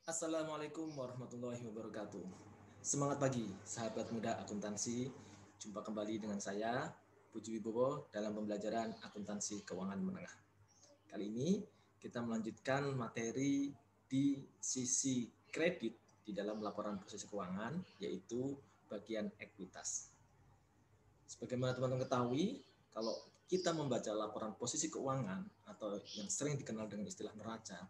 Assalamualaikum warahmatullahi wabarakatuh. Semangat pagi, sahabat muda akuntansi. Jumpa kembali dengan saya, Puji Wibowo, dalam pembelajaran akuntansi keuangan menengah. Kali ini kita melanjutkan materi di sisi kredit di dalam laporan proses keuangan, yaitu bagian ekuitas. Sebagaimana teman-teman ketahui, kalau kita membaca laporan posisi keuangan atau yang sering dikenal dengan istilah neraca,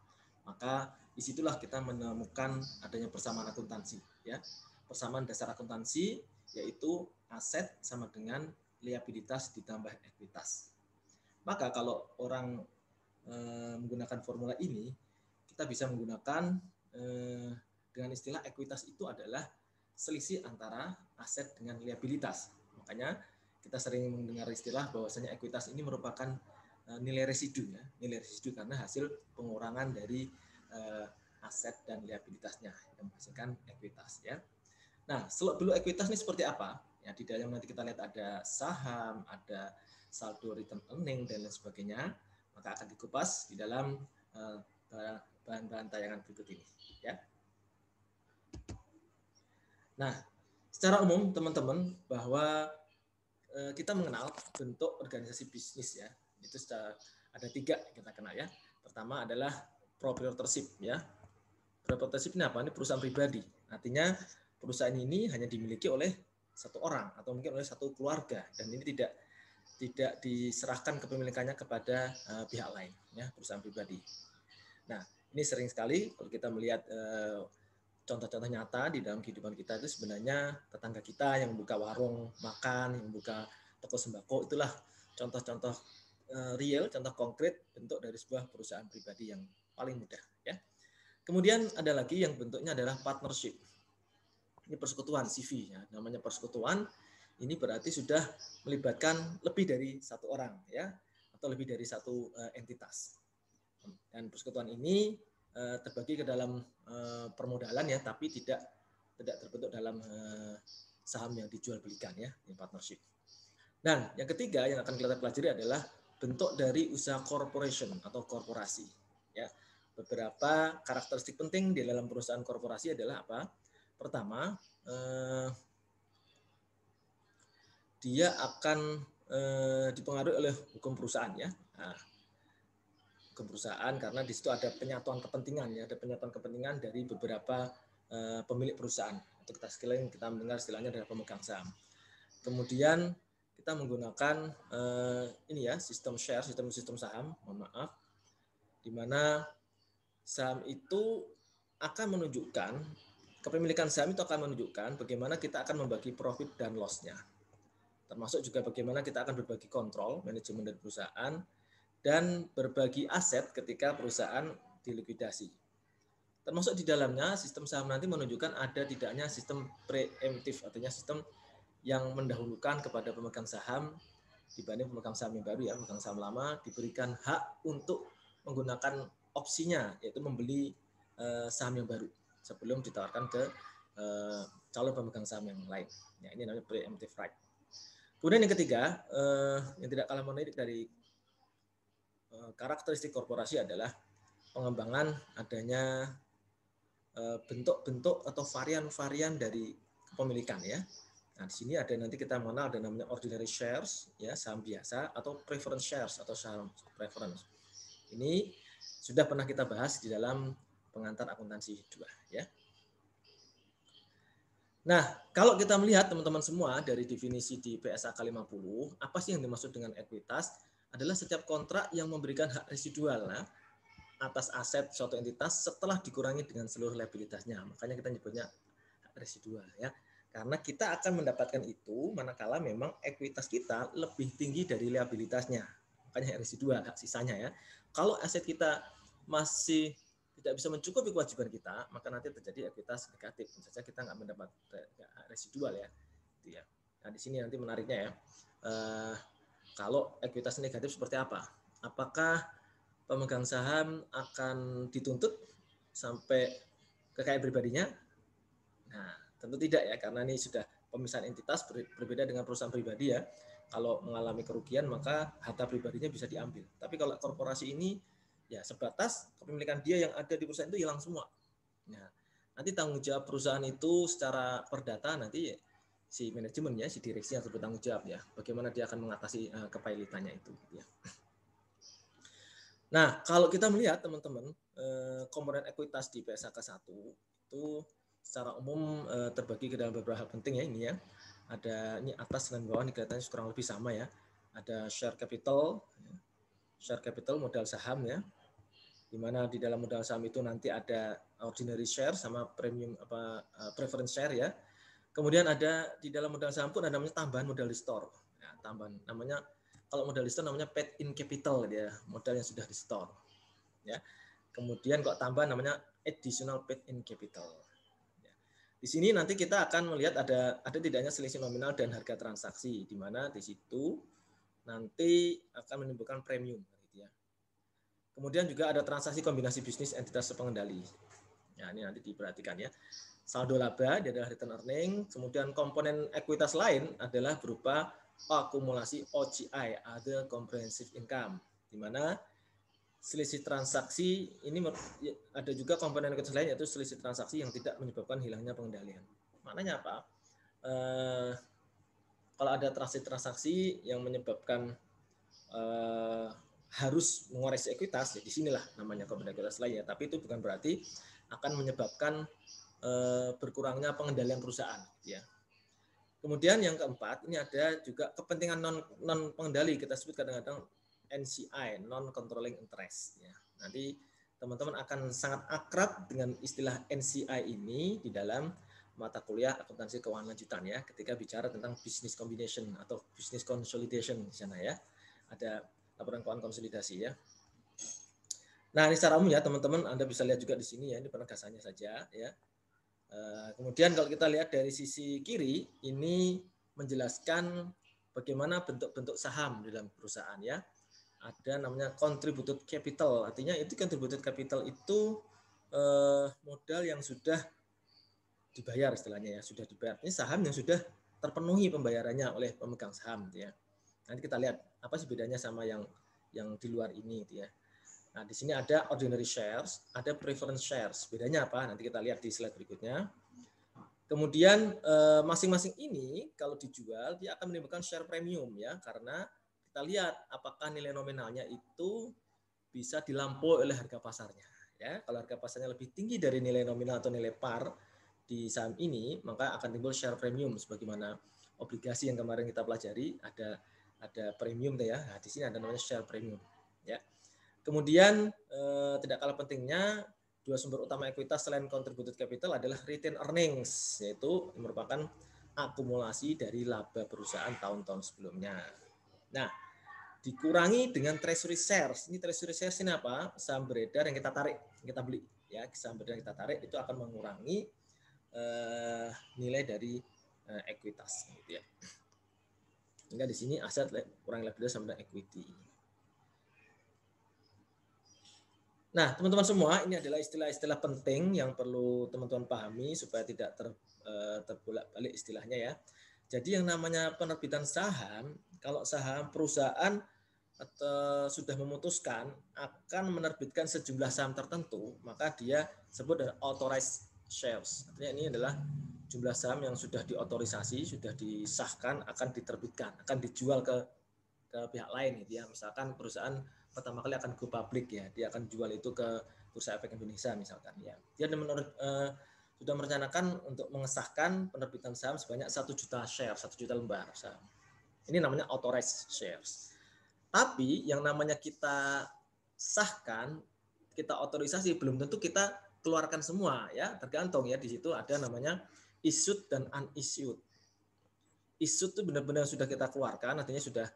maka disitulah kita menemukan adanya persamaan akuntansi, ya. Persamaan dasar akuntansi yaitu aset sama dengan liabilitas ditambah ekuitas. Maka kalau orang menggunakan formula ini, kita bisa menggunakan dengan istilah ekuitas itu adalah selisih antara aset dengan liabilitas. Makanya kita sering mendengar istilah bahwasanya ekuitas ini merupakan nilai residu, ya, nilai residu karena hasil pengurangan dari aset dan liabilitasnya yang menghasilkan ekuitas, ya. Nah, seluk beluk ekuitas ini seperti apa? Ya, di dalam nanti kita lihat ada saham, ada saldo return earning dan lain sebagainya. Maka akan dikupas di dalam bahan-bahan tayangan berikut ini, ya. Nah, secara umum teman-teman bahwa kita mengenal bentuk organisasi bisnis, ya. Itu ada 3 yang kita kenal, ya. Pertama adalah proprietorship, ya. Proprietorship ini apa? Ini perusahaan pribadi. Artinya perusahaan ini hanya dimiliki oleh satu orang atau mungkin oleh satu keluarga, dan ini tidak diserahkan kepemilikannya kepada pihak lain, ya, perusahaan pribadi. Nah, ini sering sekali kalau kita melihat contoh-contoh nyata di dalam kehidupan kita itu sebenarnya tetangga kita yang membuka warung makan, yang membuka toko sembako, itulah contoh-contoh real, contoh konkret bentuk dari sebuah perusahaan pribadi yang paling mudah, ya. Kemudian ada lagi yang bentuknya adalah partnership. Ini persekutuan, CV, ya. Namanya persekutuan, ini berarti sudah melibatkan lebih dari satu orang, ya, atau lebih dari satu entitas. Dan persekutuan ini terbagi ke dalam permodalan, ya, tapi tidak terbentuk dalam saham yang dijual belikan, ya, ini partnership. Dan yang ketiga yang akan kita pelajari adalah bentuk dari usaha corporation atau korporasi, ya. Beberapa karakteristik penting di dalam perusahaan korporasi adalah apa? Pertama, dia akan dipengaruhi oleh hukum perusahaan, ya. Nah, hukum perusahaan karena di situ ada penyatuan kepentingan, ya, ada penyatuan kepentingan dari beberapa pemilik perusahaan. Untuk kita mendengar istilahnya adalah pemegang saham. Kemudian kita menggunakan ini, ya, sistem share, sistem saham, mohon maaf, di mana saham itu akan menunjukkan, kepemilikan saham itu akan menunjukkan bagaimana kita akan membagi profit dan loss-nya. Termasuk juga bagaimana kita akan berbagi kontrol, manajemen dari perusahaan, dan berbagi aset ketika perusahaan dilikuidasi. Termasuk di dalamnya sistem saham nanti menunjukkan ada tidaknya sistem preemptif, artinya sistem yang mendahulukan kepada pemegang saham dibanding pemegang saham yang baru, ya. Pemegang saham lama diberikan hak untuk menggunakan opsinya, yaitu membeli saham yang baru sebelum ditawarkan ke calon pemegang saham yang lain. Ya, ini namanya preemptive right. Kemudian yang ketiga, yang tidak kalah menarik dari karakteristik korporasi adalah pengembangan adanya bentuk-bentuk atau varian-varian dari kepemilikan, ya. Nah, di sini ada nanti kita mengenal ada namanya ordinary shares, ya, saham biasa, atau preference shares atau saham preference. Ini sudah pernah kita bahas di dalam pengantar akuntansi 2, ya. Nah, kalau kita melihat teman-teman semua dari definisi di PSAK 50, apa sih yang dimaksud dengan ekuitas? Adalah setiap kontrak yang memberikan hak residual, nah, atas aset suatu entitas setelah dikurangi dengan seluruh liabilitasnya. Makanya kita nyebutnya hak residual, ya. Karena kita akan mendapatkan itu manakala memang ekuitas kita lebih tinggi dari liabilitasnya. Makanya hak residual, hak sisanya, ya. Kalau aset kita masih tidak bisa mencukupi kewajiban kita, maka nanti terjadi ekuitas negatif. Tentu saja kita nggak mendapat residual, ya. Itu, ya. Nah, di sini nanti menariknya, ya. Kalau ekuitas negatif seperti apa? Apakah pemegang saham akan dituntut sampai kekayaan pribadinya? Nah, tentu tidak, ya, karena ini sudah pemisahan entitas, berbeda dengan perusahaan pribadi, ya. Kalau mengalami kerugian maka harta pribadinya bisa diambil. Tapi kalau korporasi ini, ya, sebatas kepemilikan dia yang ada di perusahaan itu hilang semua. Nah, nanti tanggung jawab perusahaan itu secara perdata nanti si manajemen ya, si direksi yang bertanggung jawab ya. Bagaimana dia akan mengatasi kepailitannya itu. Ya. Nah, kalau kita melihat teman-teman komponen ekuitas di PSAK 1 itu secara umum terbagi ke dalam beberapa hal penting ya ini ya. Ada ini atas dan bawah ini kelihatannya kurang lebih sama ya. Ada share capital modal saham ya. Di mana di dalam modal saham itu nanti ada ordinary share sama premium preference share ya. Kemudian ada di dalam modal saham pun ada namanya tambahan modal di store. Ya, tambahan namanya kalau modal di store namanya paid in capital ya, modal yang sudah di store. Ya. Kemudian kok tambahan namanya additional paid in capital. Ya. Di sini nanti kita akan melihat ada tidaknya selisih nominal dan harga transaksi di mana di situ nanti akan menimbulkan premium gitu ya. Kemudian juga ada transaksi kombinasi bisnis entitas pengendali. Ya, ini nanti diperhatikan ya. Saldo laba dia adalah return earning, kemudian komponen ekuitas lain adalah berupa akumulasi OCI, other comprehensive income, di mana selisih transaksi ini ada juga komponen ekuitas lain yaitu selisih transaksi yang tidak menyebabkan hilangnya pengendalian. Maknanya apa? Kalau ada transaksi yang menyebabkan harus mengoreksi ekuitas, ya disinilah namanya komponen ekuitas lain ya. Tapi itu bukan berarti akan menyebabkan berkurangnya pengendalian perusahaan ya. Kemudian yang keempat ini ada juga kepentingan non pengendali, kita sebut kadang-kadang NCI, non controlling interest ya. Nanti teman-teman akan sangat akrab dengan istilah NCI ini di dalam mata kuliah akuntansi keuangan lanjutan ya, ketika bicara tentang business combination atau business consolidation di sana ya. Ada laporan keuangan konsolidasi ya. Nah, ini secara umum ya teman-teman, Anda bisa lihat juga di sini ya, ini penegasannya saja ya. Kemudian kalau kita lihat dari sisi kiri, ini menjelaskan bagaimana bentuk-bentuk saham di dalam perusahaan ya. Ada namanya contributed capital, artinya itu contributed capital itu modal yang sudah dibayar istilahnya ya, sudah dibayar. Ini saham yang sudah terpenuhi pembayarannya oleh pemegang saham gitu ya. Nanti kita lihat apa sih bedanya sama yang di luar ini gitu ya. Nah, di sini ada ordinary shares, ada preference shares. Bedanya apa? Nanti kita lihat di slide berikutnya. Kemudian masing-masing ini kalau dijual dia akan menimbulkan share premium ya, karena kita lihat apakah nilai nominalnya itu bisa dilampaui oleh harga pasarnya. Ya, kalau harga pasarnya lebih tinggi dari nilai nominal atau nilai par di saham ini, maka akan timbul share premium sebagaimana obligasi yang kemarin kita pelajari ada premium ya. Nah, di sini ada namanya share premium ya. Kemudian tidak kalah pentingnya dua sumber utama ekuitas selain contributed capital adalah retained earnings, yaitu merupakan akumulasi dari laba perusahaan tahun-tahun sebelumnya. Nah, dikurangi dengan treasury shares. Ini treasury shares ini apa? Saham beredar yang kita tarik, yang kita beli. Ya, saham beredar yang kita tarik itu akan mengurangi nilai dari ekuitas. Gitu ya. Sehingga di sini aset kurang lebih sama dengan equity. Nah, teman-teman semua, ini adalah istilah-istilah penting yang perlu teman-teman pahami supaya tidak terbolak-balik istilahnya ya. Jadi yang namanya penerbitan saham, kalau saham perusahaan atau sudah memutuskan akan menerbitkan sejumlah saham tertentu, maka dia sebut dengan authorized shares. Artinya ini adalah jumlah saham yang sudah diotorisasi, sudah disahkan, akan diterbitkan, akan dijual ke pihak lain gitu ya. Misalkan perusahaan pertama kali akan go public ya, dia akan jual itu ke Bursa Efek Indonesia misalkan ya. Dia sudah merencanakan untuk mengesahkan penerbitan saham sebanyak 1 juta share, 1 juta lembar saham. Ini namanya authorized shares. Tapi yang namanya kita sahkan, kita otorisasi belum tentu kita keluarkan semua ya, tergantung ya. Di situ ada namanya issued dan unissued. Issued itu benar-benar sudah kita keluarkan, artinya sudah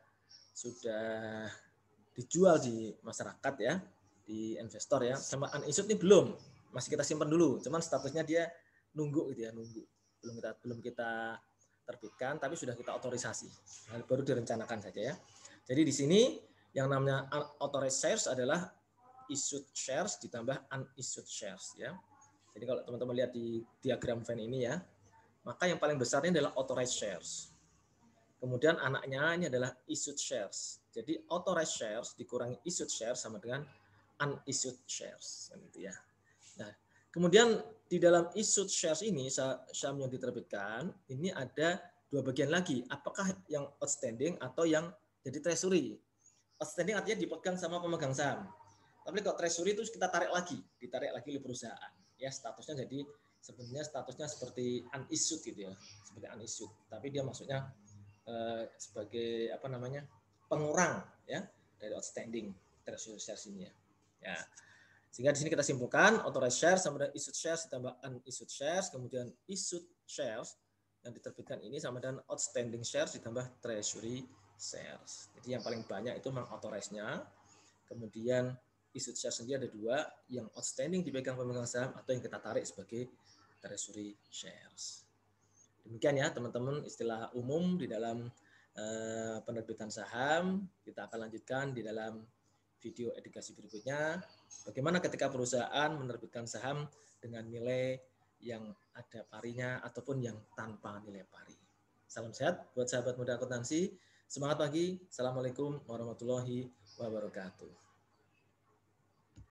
dijual di masyarakat ya, di investor ya. Sama unissued ini belum, masih kita simpan dulu. Cuman statusnya dia nunggu gitu ya, nunggu. Belum kita terbitkan, tapi sudah kita otorisasi. Baru direncanakan saja ya. Jadi di sini yang namanya authorized shares adalah issued shares ditambah unissued shares ya. Jadi kalau teman-teman lihat di diagram Venn ini ya, maka yang paling besar ini adalah authorized shares. Kemudian anaknya ini adalah issued shares. Jadi authorized shares dikurangi issued shares sama dengan unissued shares gitu ya. Nah, kemudian di dalam issued shares ini, saham yang diterbitkan, ini ada dua bagian lagi. Apakah yang outstanding atau yang jadi treasury. Outstanding artinya dipegang sama pemegang saham. Tapi kalau treasury itu kita ditarik lagi oleh perusahaan. Ya, statusnya jadi sebenarnya statusnya seperti unissued gitu ya, seperti unissued. Tapi dia maksudnya sebagai apa namanya pengurang ya dari outstanding treasury shares ini ya. Ya. Sehingga di sini kita simpulkan authorized shares sama dengan issued shares ditambah unissued shares, kemudian issued shares yang diterbitkan ini sama dengan outstanding shares ditambah treasury shares. Jadi yang paling banyak itu memang authorized-nya, kemudian issued shares sendiri ada dua, yang outstanding dipegang pemegang saham atau yang kita tarik sebagai treasury shares. Demikian ya teman-teman istilah umum di dalam penerbitan saham. Kita akan lanjutkan di dalam video edukasi berikutnya. Bagaimana ketika perusahaan menerbitkan saham dengan nilai yang ada parinya ataupun yang tanpa nilai pari. Salam sehat buat sahabat muda akuntansi. Semangat pagi. Assalamualaikum warahmatullahi wabarakatuh.